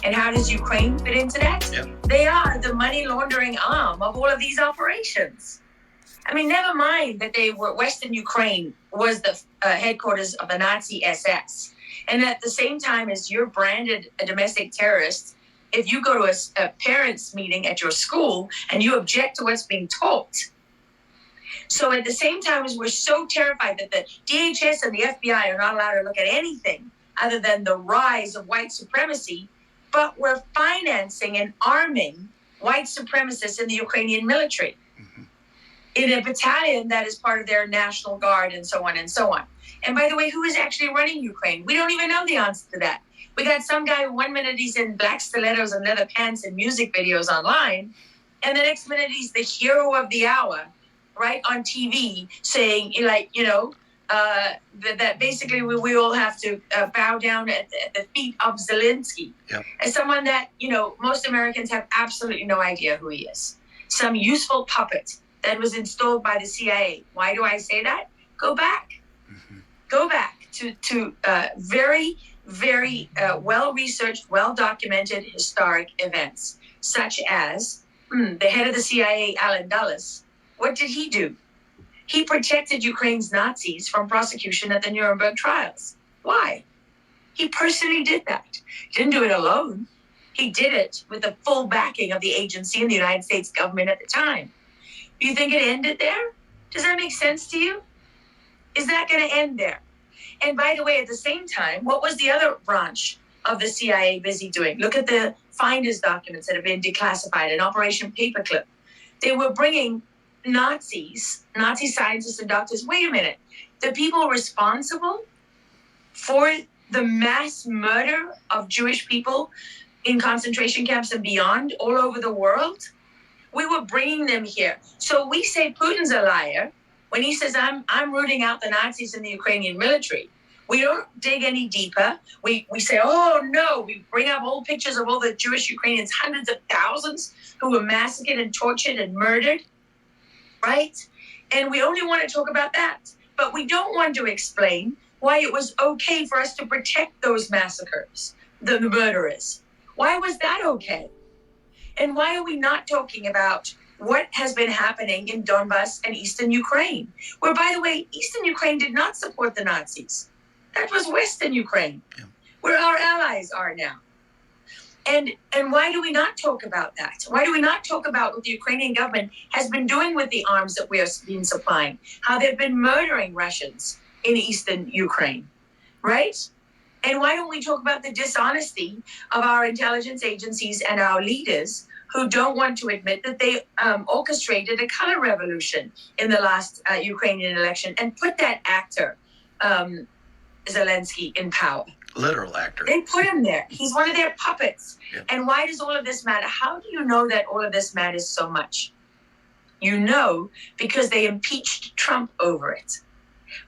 And how does Ukraine fit into that? Yep. They are the money laundering arm of all of these operations. I mean, never mind that Western Ukraine was the headquarters of the Nazi SS. And at the same time as you're branded a domestic terrorist, if you go to a parents' meeting at your school and you object to what's being taught. So at the same time as we're so terrified that the DHS and the FBI are not allowed to look at anything other than the rise of white supremacy, but we're financing and arming white supremacists in the Ukrainian military. In a battalion that is part of their National Guard and so on and so on. And by the way, who is actually running Ukraine? We don't even know the answer to that. We got some guy, 1 minute he's in black stilettos and leather pants and music videos online, and the next minute he's the hero of the hour, right, on TV, saying, like, that basically we all have to bow down at the feet of Zelensky. Yep. As someone that, most Americans have absolutely no idea who he is. Some useful puppet that was installed by the CIA. Why do I say that? Go back. Mm-hmm. Go back to very, very well-researched, well-documented historic events, such as the head of the CIA, Allen Dulles. What did he do? He protected Ukraine's Nazis from prosecution at the Nuremberg trials. Why? He personally did that. He didn't do it alone. He did it with the full backing of the agency and the United States government at the time. Do you think it ended there? Does that make sense to you? Is that going to end there? And by the way, at the same time, what was the other branch of the CIA busy doing? Look at the Finders documents that have been declassified in Operation Paperclip. They were bringing Nazi scientists and doctors. Wait a minute. The people responsible for the mass murder of Jewish people in concentration camps and beyond all over the world, we were bringing them here. So we say Putin's a liar when he says, I'm rooting out the Nazis in the Ukrainian military. We don't dig any deeper. We say, oh, no. We bring up old pictures of all the Jewish Ukrainians, hundreds of thousands who were massacred and tortured and murdered, right? And we only want to talk about that. But we don't want to explain why it was okay for us to protect those massacres, the murderers. Why was that okay? And why are we not talking about what has been happening in Donbass and Eastern Ukraine, where, by the way, Eastern Ukraine did not support the Nazis. That was Western Ukraine, where our allies are now. And why do we not talk about that? Why do we not talk about what the Ukrainian government has been doing with the arms that we are being supplying, how they've been murdering Russians in Eastern Ukraine, right? And why don't we talk about the dishonesty of our intelligence agencies and our leaders who don't want to admit that they orchestrated a color revolution in the last Ukrainian election and put that actor, Zelensky, in power? Literal actor. They put him there. He's one of their puppets. Yep. And why does all of this matter? How do you know that all of this matters so much? You know, because they impeached Trump over it.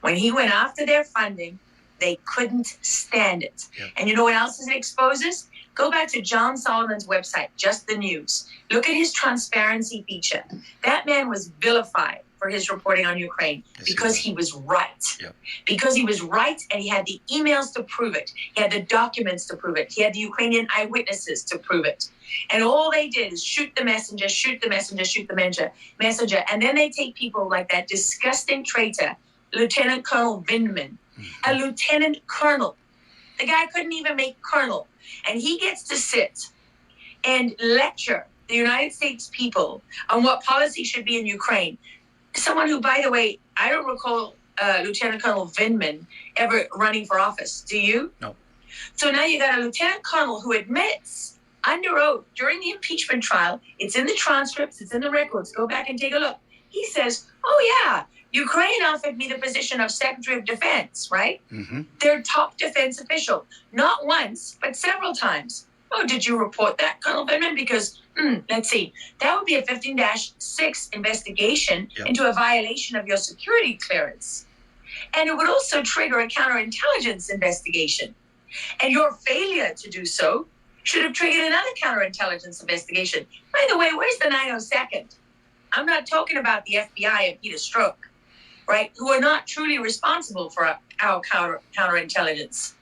When he went after their funding, they couldn't stand it. Yep. And you know what else it exposes? Go back to John Solomon's website, Just the News. Look at his transparency feature. That man was vilified for his reporting on Ukraine because he was right. Yep. Because he was right, and he had the emails to prove it. He had the documents to prove it. He had the Ukrainian eyewitnesses to prove it. And all they did is shoot the messenger, shoot the messenger, shoot the messenger. And then they take people like that disgusting traitor, Lieutenant Colonel Vindman, a lieutenant colonel. The guy couldn't even make colonel. And he gets to sit and lecture the United States people on what policy should be in Ukraine. Someone who, by the way, I don't recall Lieutenant Colonel Vindman ever running for office. Do you? No. So now you got a lieutenant colonel who admits under oath during the impeachment trial, it's in the transcripts, it's in the records, go back and take a look. He says, oh yeah, Ukraine offered me the position of Secretary of Defense, right? Mm-hmm. Their top defense official, not once, but several times. Oh, did you report that, Colonel Vindman? Because, let's see, that would be a 15-6 investigation into a violation of your security clearance. And it would also trigger a counterintelligence investigation. And your failure to do so should have triggered another counterintelligence investigation. By the way, where's the 902nd? I'm not talking about the FBI and Peter Strzok, right, who are not truly responsible for our counterintelligence.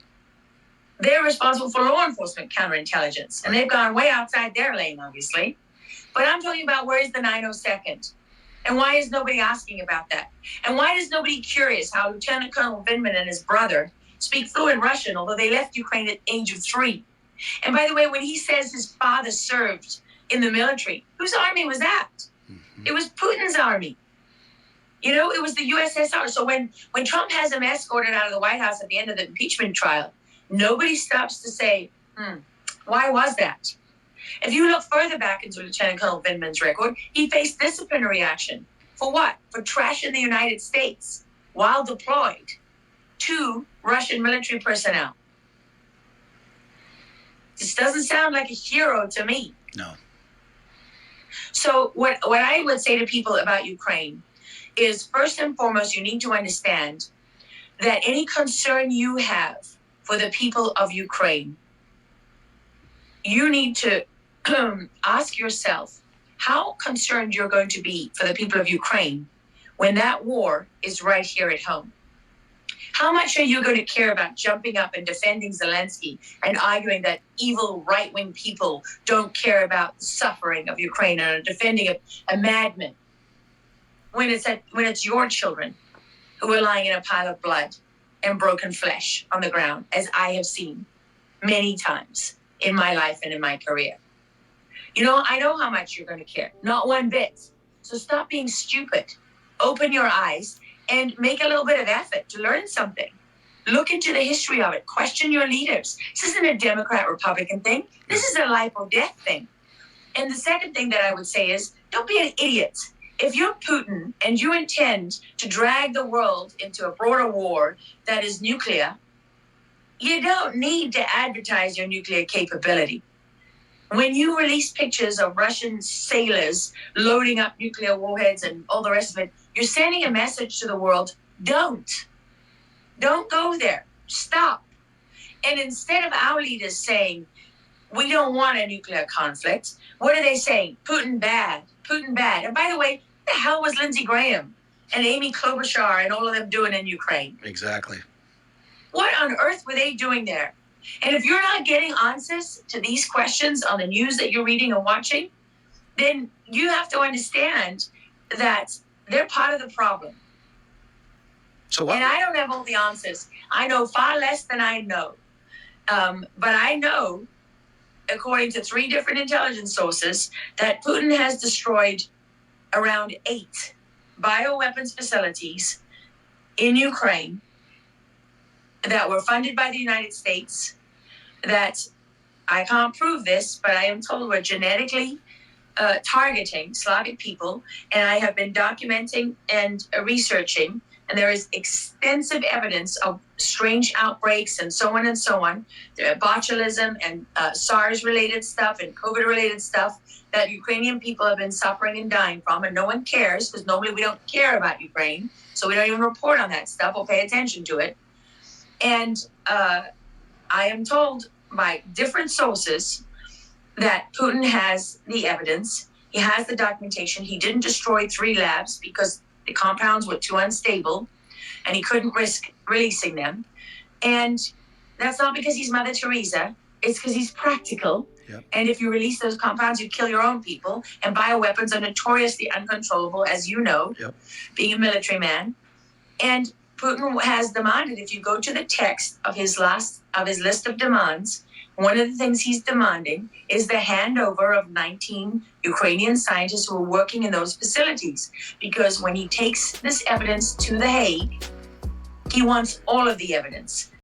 They're responsible for law enforcement counterintelligence, and they've gone way outside their lane, obviously. But I'm talking about, where is the 902nd? And why is nobody asking about that? And why is nobody curious how Lieutenant Colonel Vindman and his brother speak fluent Russian, although they left Ukraine at the age of 3? And by the way, when he says his father served in the military, whose army was that? It was Putin's army. You know, it was the USSR. So when Trump has him escorted out of the White House at the end of the impeachment trial, nobody stops to say, why was that? If you look further back into Lieutenant Colonel Vindman's record, he faced disciplinary action. For what? For trashing the United States while deployed to Russian military personnel. This doesn't sound like a hero to me. No. So what I would say to people about Ukraine is, first and foremost, you need to understand that any concern you have for the people of Ukraine, you need to ask yourself how concerned you're going to be for the people of Ukraine when that war is right here at home. How much are you going to care about jumping up and defending Zelensky and arguing that evil right-wing people don't care about the suffering of Ukraine and are defending a madman when it's your children who are lying in a pile of blood and broken flesh on the ground, as I have seen many times in my life and in my career? You know, I know how much you're going to care. Not one bit. So stop being stupid. Open your eyes and make a little bit of effort to learn something. Look into the history of it. Question your leaders. This isn't a Democrat-Republican thing. This is a life or death thing. And the second thing that I would say is, don't be an idiot. If you're Putin and you intend to drag the world into a broader war that is nuclear, you don't need to advertise your nuclear capability. When you release pictures of Russian sailors loading up nuclear warheads and all the rest of it, you're sending a message to the world: don't go there. Stop. And instead of our leaders saying, we don't want a nuclear conflict, what are they saying? Putin bad. Putin bad. And by the way, what the hell was Lindsey Graham and Amy Klobuchar and all of them doing in Ukraine? Exactly. What on earth were they doing there? And if you're not getting answers to these questions on the news that you're reading and watching, then you have to understand that they're part of the problem. So what? And I don't have all the answers. I know far less than I know. But I know, according to 3 different intelligence sources, that Putin has destroyed around 8 bioweapons facilities in Ukraine that were funded by the United States, that I can't prove this, but I am told were genetically targeting Slavic people, and I have been documenting and researching, and there is extensive evidence of strange outbreaks and so on, botulism and SARS-related stuff and COVID-related stuff that Ukrainian people have been suffering and dying from, and no one cares, because normally we don't care about Ukraine, so we don't even report on that stuff or pay attention to it. And I am told by different sources that Putin has the evidence. He has the documentation. He didn't destroy 3 labs because the compounds were too unstable and he couldn't risk releasing them. And that's not because he's Mother Teresa. It's because he's practical. Yep. And if you release those compounds, you kill your own people. And bioweapons are notoriously uncontrollable, as you know, being a military man. And Putin has demanded, if you go to the text of his list of demands, one of the things he's demanding is the handover of 19 Ukrainian scientists who are working in those facilities. Because when he takes this evidence to The Hague, he wants all of the evidence.